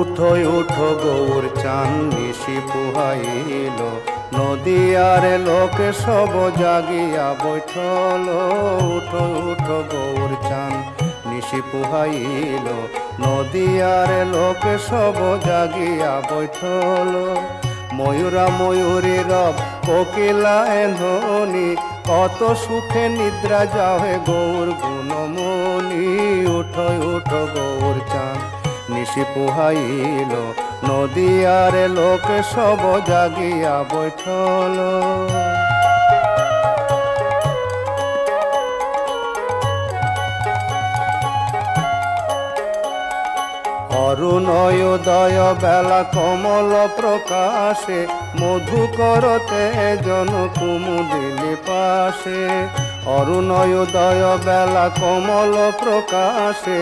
উঠো উঠো গৌর চান নিশি পুহাইল, নদিয়ার লোক সব জাগিয়া বৈঠল। উঠো উঠো গৌর চান নিশি পুহাইল, নদিয়ার লোক সব জাগিয়া বৈঠল। ময়ূরা ময়ূরী রব কোকিলা ধ্বনি, কত সুখে নিদ্রা যাহে গৌর গুণমণি। উঠো উঠো গৌর চান নিশি পুহাইল, নদিয়ার লোক সব জাগিয়া বৈঠল। অরুণোদয় বেলা কমল প্রকাশে, মধুকর তেজন কুমুদিনী পাশে। অরুণোদয় বেলা কমল প্রকাশে,